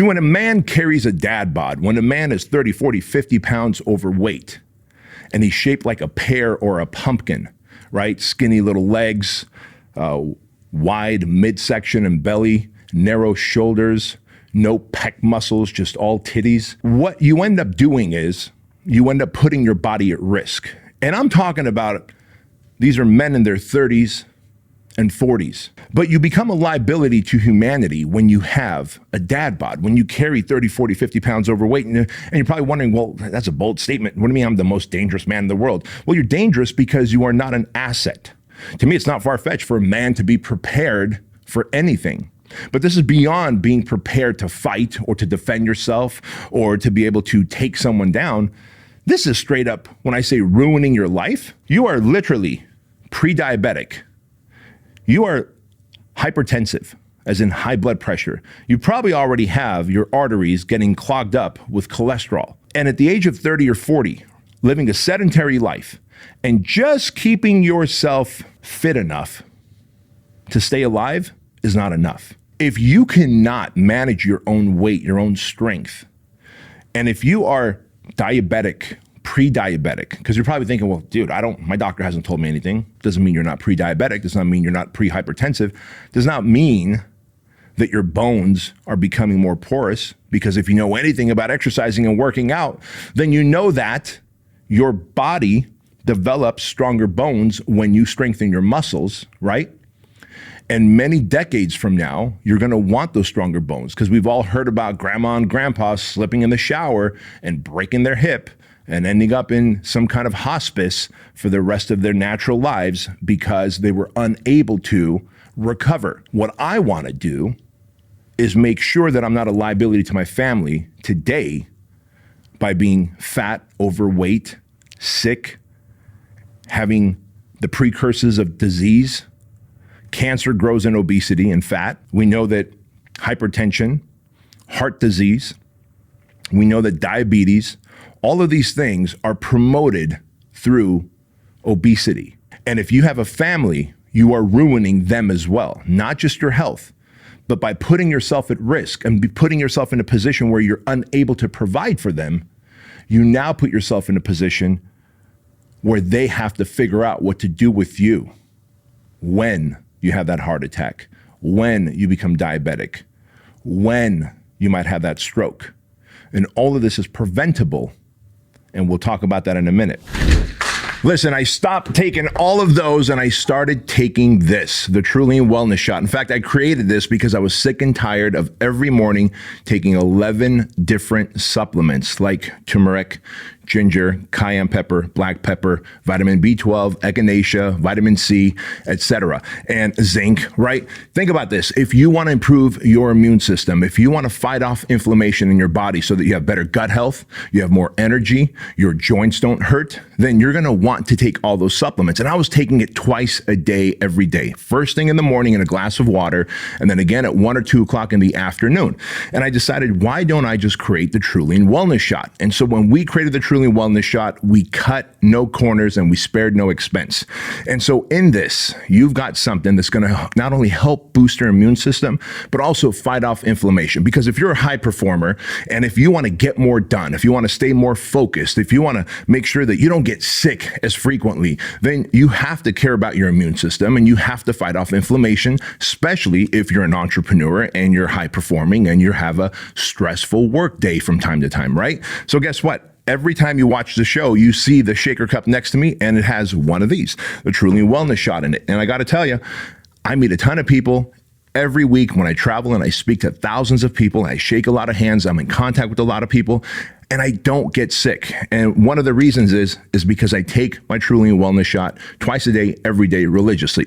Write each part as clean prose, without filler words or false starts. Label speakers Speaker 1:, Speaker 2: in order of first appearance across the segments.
Speaker 1: See, when a man carries a dad bod, when a man is 30, 40, 50 pounds overweight, and he's shaped like a pear or a pumpkin, right? Skinny little legs, wide midsection and belly, narrow shoulders, no pec muscles, just all titties. What you end up doing is you end up putting your body at risk. And I'm talking about, these are men in their 30s and 40s. But you become a liability to humanity when you have a dad bod, when you carry 30, 40, 50 pounds overweight. And you're probably wondering, well, that's a bold statement. What do you mean I'm the most dangerous man in the world? Well, you're dangerous because you are not an asset. To me, it's not far-fetched for a man to be prepared for anything. But this is beyond being prepared to fight or to defend yourself or to be able to take someone down. This is straight up, when I say ruining your life, you are literally pre-diabetic. You are hypertensive, as in high blood pressure. You probably already have your arteries getting clogged up with cholesterol. And at the age of 30 or 40, living a sedentary life and just keeping yourself fit enough to stay alive is not enough. If you cannot manage your own weight, your own strength, and if you are diabetic, pre-diabetic, because you're probably thinking, well, dude, my doctor hasn't told me anything. Doesn't mean you're not pre-diabetic. Does not mean you're not pre-hypertensive. Does not mean that your bones are becoming more porous, because if you know anything about exercising and working out, then you know that your body develops stronger bones when you strengthen your muscles, right? And many decades from now, you're gonna want those stronger bones, because we've all heard about grandma and grandpa slipping in the shower and breaking their hip and ending up in some kind of hospice for the rest of their natural lives because they were unable to recover. What I wanna do is make sure that I'm not a liability to my family today by being fat, overweight, sick, having the precursors of disease. Cancer grows in obesity and fat. We know that hypertension, heart disease, we know that diabetes, all of these things are promoted through obesity. And if you have a family, you are ruining them as well, not just your health, but by putting yourself at risk and putting yourself in a position where you're unable to provide for them, you now put yourself in a position where they have to figure out what to do with you when you have that heart attack, when you become diabetic, when you might have that stroke. And all of this is preventable, and we'll talk about that in a minute. Listen, I stopped taking all of those and I started taking this, the Keuilian Wellness Shot. In fact, I created this because I was sick and tired of every morning taking 11 different supplements like turmeric, ginger, cayenne pepper, black pepper, vitamin B12, echinacea, vitamin C, etc., and zinc, right? Think about this. If you want to improve your immune system, if you want to fight off inflammation in your body so that you have better gut health, you have more energy, your joints don't hurt, then you're going to want to take all those supplements. And I was taking it twice a day, every day. First thing in the morning in a glass of water, and then again at 1 or 2 o'clock in the afternoon. And I decided, why don't I just create the Keuilian Wellness Shot? And so when we created the Keuilian Wellness Shot, we cut no corners and we spared no expense. And so in this, you've got something that's going to not only help boost your immune system, but also fight off inflammation. Because if you're a high performer and if you want to get more done, if you want to stay more focused, if you want to make sure that you don't get sick as frequently, then you have to care about your immune system and you have to fight off inflammation, especially if you're an entrepreneur and you're high performing and you have a stressful work day from time to time, right? So guess what? Every time you watch the show, you see the shaker cup next to me and it has one of these, the Keuilian Wellness Shot in it. And I got to tell you, I meet a ton of people every week when I travel and I speak to thousands of people. I shake a lot of hands. I'm in contact with a lot of people and I don't get sick. And one of the reasons is because I take my Keuilian Wellness Shot twice a day, every day, religiously.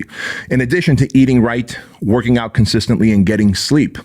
Speaker 1: In addition to eating right, working out consistently, and getting sleep,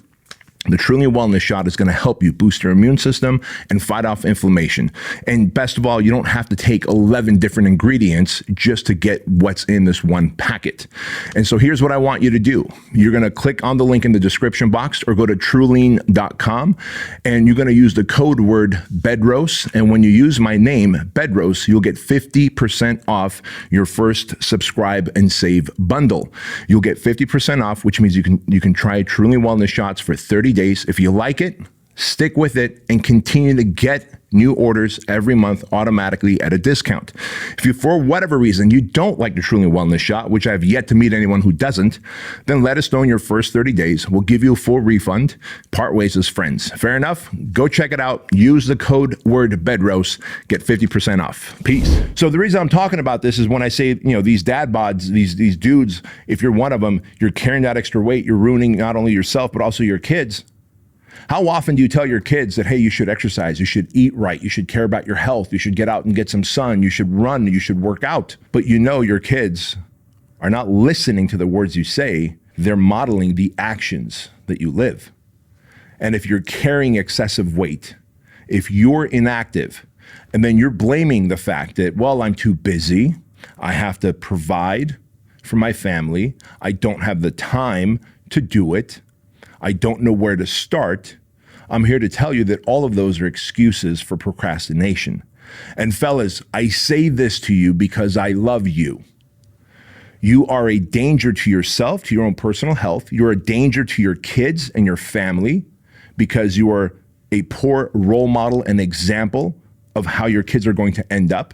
Speaker 1: the Keuilian Wellness Shot is going to help you boost your immune system and fight off inflammation. And best of all, you don't have to take 11 different ingredients just to get what's in this one packet. And so here's what I want you to do. You're going to click on the link in the description box or go to Keuilian.com and you're going to use the code word Bedros. And when you use my name, Bedros, you'll get 50% off your first subscribe and save bundle. You'll get 50% off, which means you can try Keuilian Wellness Shots for 30 days. If you like it, Stick with it and continue to get new orders every month automatically at a discount. If you, for whatever reason, you don't like the Truly Wellness Shot, which I've yet to meet anyone who doesn't, then let us know in your first 30 days. We'll give you a full refund. Part ways as friends. Fair enough? Go check it out. Use the code word Bedros. Get 50% off. Peace. So the reason I'm talking about this is when I say, these dad bods, these dudes, if you're one of them, you're carrying that extra weight, you're ruining not only yourself, but also your kids. How often do you tell your kids that, hey, you should exercise, you should eat right, you should care about your health, you should get out and get some sun, you should run, you should work out? But your kids are not listening to the words you say, they're modeling the actions that you live. And if you're carrying excessive weight, if you're inactive, and then you're blaming the fact that, well, I'm too busy, I have to provide for my family, I don't have the time to do it, I don't know where to start, I'm here to tell you that all of those are excuses for procrastination. And fellas, I say this to you because I love you. You are a danger to yourself, to your own personal health. You're a danger to your kids and your family because you are a poor role model and example of how your kids are going to end up.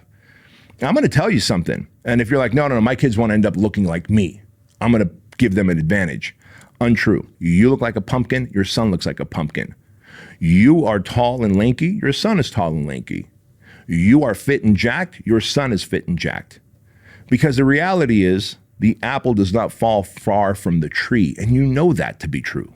Speaker 1: And I'm going to tell you something. And if you're like, no, my kids want to end up looking like me, I'm going to give them an advantage. Untrue. You look like a pumpkin, your son looks like a pumpkin. You are tall and lanky, your son is tall and lanky. You are fit and jacked, your son is fit and jacked. Because the reality is, the apple does not fall far from the tree, and you know that to be true.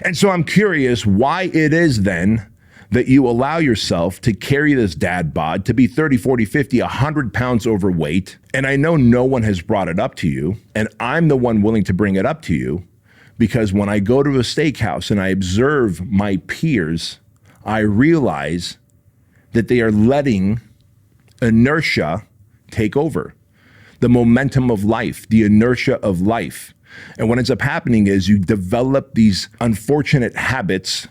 Speaker 1: And so I'm curious why it is then that you allow yourself to carry this dad bod, to be 30, 40, 50, 100 pounds overweight. And I know no one has brought it up to you, and I'm the one willing to bring it up to you, because when I go to a steakhouse and I observe my peers, I realize that they are letting inertia take over. The momentum of life, the inertia of life. And what ends up happening is you develop these unfortunate habits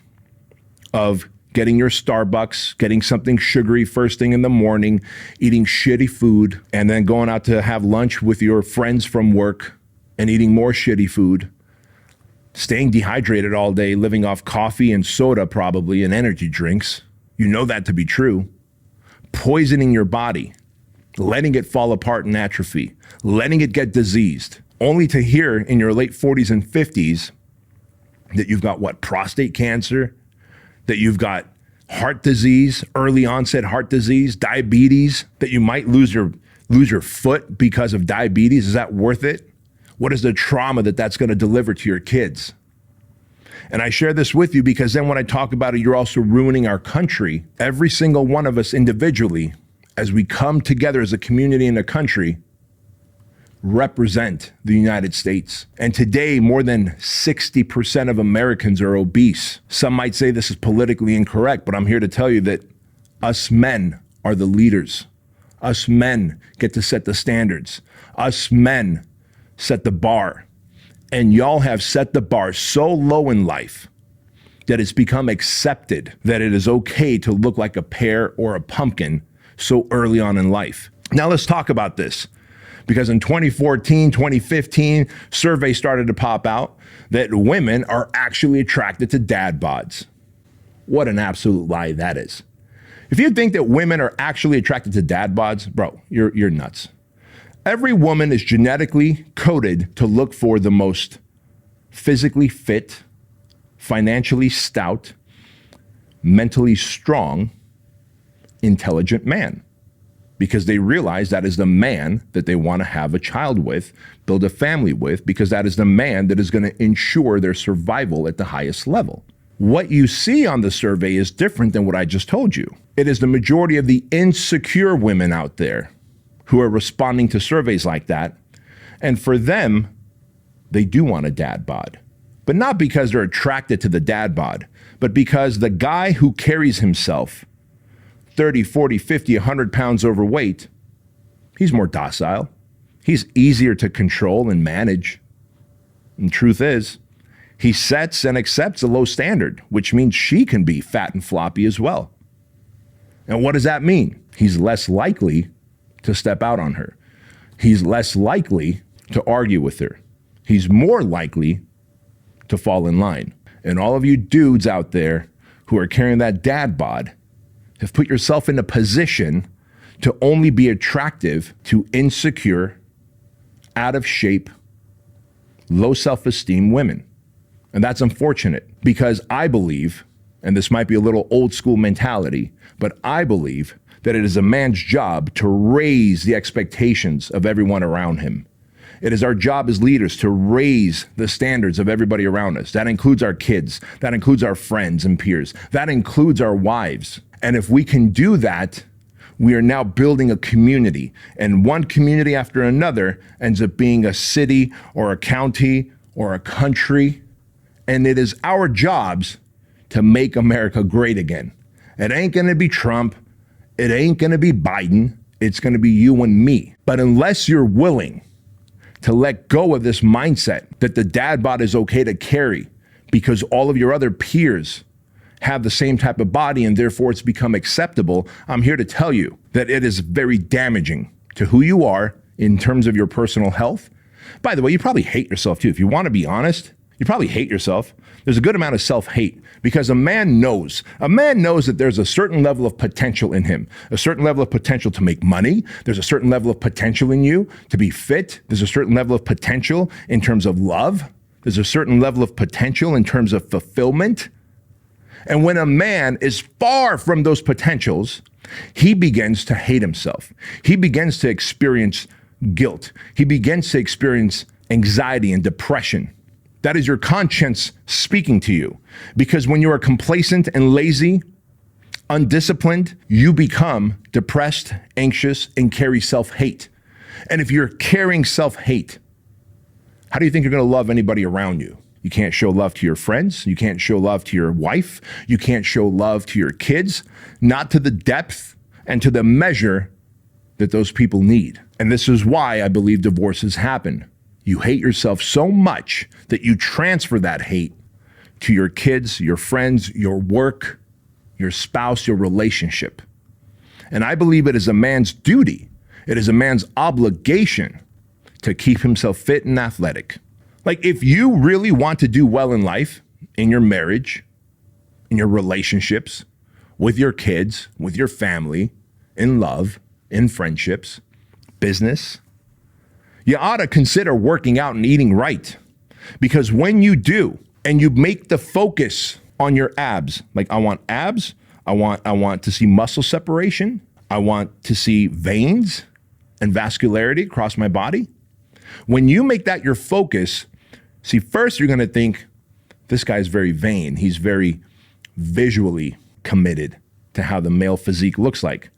Speaker 1: of getting your Starbucks, getting something sugary first thing in the morning, eating shitty food, and then going out to have lunch with your friends from work and eating more shitty food, staying dehydrated all day, living off coffee and soda probably and energy drinks. You know that to be true. Poisoning your body, letting it fall apart and atrophy, letting it get diseased, only to hear in your late 40s and 50s that you've got prostate cancer, that you've got heart disease, early onset heart disease, diabetes, that you might lose your foot because of diabetes. Is that worth it? What is the trauma that's going to deliver to your kids? And I share this with you because then when I talk about it, you're also ruining our country. Every single one of us individually, as we come together as a community and a country, represent the United States. And today, more than 60% of Americans are obese. Some might say this is politically incorrect, but I'm here to tell you that us men are the leaders. Us men get to set the standards. Us men set the bar. And y'all have set the bar so low in life that it's become accepted that it is okay to look like a pear or a pumpkin so early on in life. Now let's talk about this. Because in 2014, 2015, surveys started to pop out that women are actually attracted to dad bods. What an absolute lie that is. If you think that women are actually attracted to dad bods, bro, you're nuts. Every woman is genetically coded to look for the most physically fit, financially stout, mentally strong, intelligent man. Because they realize that is the man that they want to have a child with, build a family with, because that is the man that is going to ensure their survival at the highest level. What you see on the survey is different than what I just told you. It is the majority of the insecure women out there who are responding to surveys like that. And for them, they do want a dad bod. But not because they're attracted to the dad bod, but because the guy who carries himself 30, 40, 50, 100 pounds overweight, he's more docile. He's easier to control and manage. And truth is, he sets and accepts a low standard, which means she can be fat and floppy as well. And what does that mean? He's less likely to step out on her. He's less likely to argue with her. He's more likely to fall in line. And all of you dudes out there who are carrying that dad bod have put yourself in a position to only be attractive to insecure, out of shape, low self-esteem women. And that's unfortunate because I believe, and this might be a little old school mentality, but I believe that it is a man's job to raise the expectations of everyone around him. It is our job as leaders to raise the standards of everybody around us. That includes our kids. That includes our friends and peers. That includes our wives. And if we can do that, we are now building a community. And one community after another ends up being a city or a county or a country. And it is our jobs to make America great again. It ain't gonna be Trump. It ain't gonna be Biden. It's gonna be you and me. But unless you're willing to let go of this mindset that the dad bod is okay to carry because all of your other peers have the same type of body and therefore it's become acceptable, I'm here to tell you that it is very damaging to who you are in terms of your personal health. By the way, you probably hate yourself too. If you want to be honest, you probably hate yourself. There's a good amount of self-hate because a man knows that there's a certain level of potential in him, a certain level of potential to make money. There's a certain level of potential in you to be fit. There's a certain level of potential in terms of love. There's a certain level of potential in terms of fulfillment. And when a man is far from those potentials, he begins to hate himself. He begins to experience guilt. He begins to experience anxiety and depression. That is your conscience speaking to you. Because when you are complacent and lazy, undisciplined, you become depressed, anxious, and carry self-hate. And if you're carrying self-hate, how do you think you're going to love anybody around you? You can't show love to your friends. You can't show love to your wife. You can't show love to your kids, not to the depth and to the measure that those people need. And this is why I believe divorces happen. You hate yourself so much that you transfer that hate to your kids, your friends, your work, your spouse, your relationship. And I believe it is a man's duty, it is a man's obligation to keep himself fit and athletic. Like if you really want to do well in life, in your marriage, in your relationships, with your kids, with your family, in love, in friendships, business, you ought to consider working out and eating right. Because when you do, and you make the focus on your abs, like I want abs, I want to see muscle separation, I want to see veins and vascularity across my body. When you make that your focus, see, first you're gonna think, this guy's very vain. He's very visually committed to how the male physique looks like.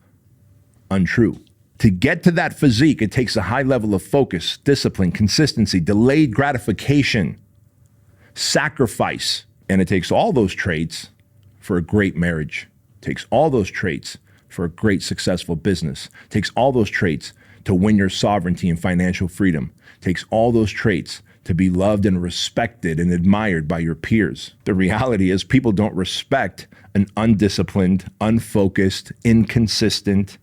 Speaker 1: Untrue. To get to that physique, it takes a high level of focus, discipline, consistency, delayed gratification, sacrifice. And it takes all those traits for a great marriage. It takes all those traits for a great successful business. It takes all those traits to win your sovereignty and financial freedom. It takes all those traits to be loved and respected and admired by your peers. The reality is people don't respect an undisciplined, unfocused, inconsistent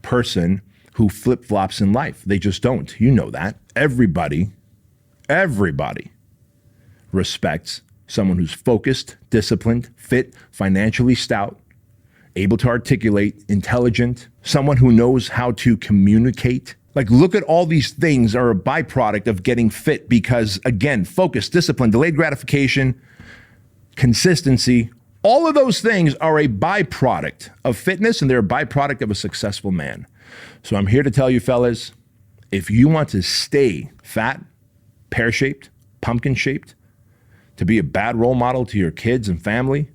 Speaker 1: person who flip-flops in life. They just don't. You know that. Everybody respects someone who's focused, disciplined, fit, financially stout, able to articulate, intelligent, someone who knows how to communicate. Like, look at all these things are a byproduct of getting fit because, again, focus, discipline, delayed gratification, consistency, all of those things are a byproduct of fitness and they're a byproduct of a successful man. So I'm here to tell you, fellas, if you want to stay fat, pear-shaped, pumpkin-shaped, to be a bad role model to your kids and family,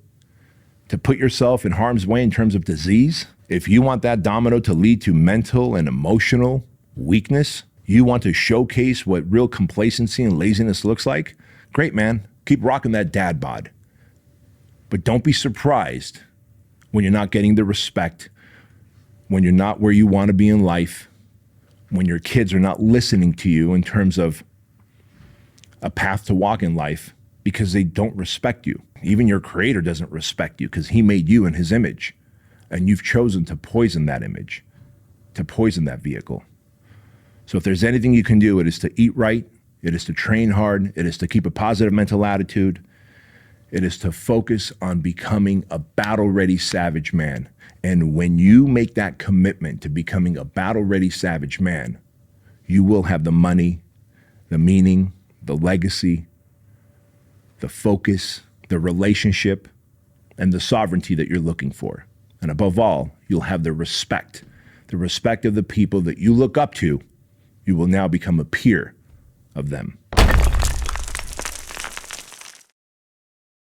Speaker 1: to put yourself in harm's way in terms of disease, if you want that domino to lead to mental and emotional weakness, you want to showcase what real complacency and laziness looks like, great, man. Keep rocking that dad bod. But don't be surprised when you're not getting the respect, when you're not where you want to be in life, when your kids are not listening to you in terms of a path to walk in life because they don't respect you. Even your creator doesn't respect you because he made you in his image. And you've chosen to poison that image, to poison that vehicle. So if there's anything you can do, it is to eat right, it is to train hard, it is to keep a positive mental attitude, It is to focus on becoming a battle-ready savage man. And when you make that commitment to becoming a battle-ready savage man, you will have the money, the meaning, the legacy, the focus, the relationship, and the sovereignty that you're looking for. And above all, you'll have the respect of the people that you look up to. You will now become a peer of them.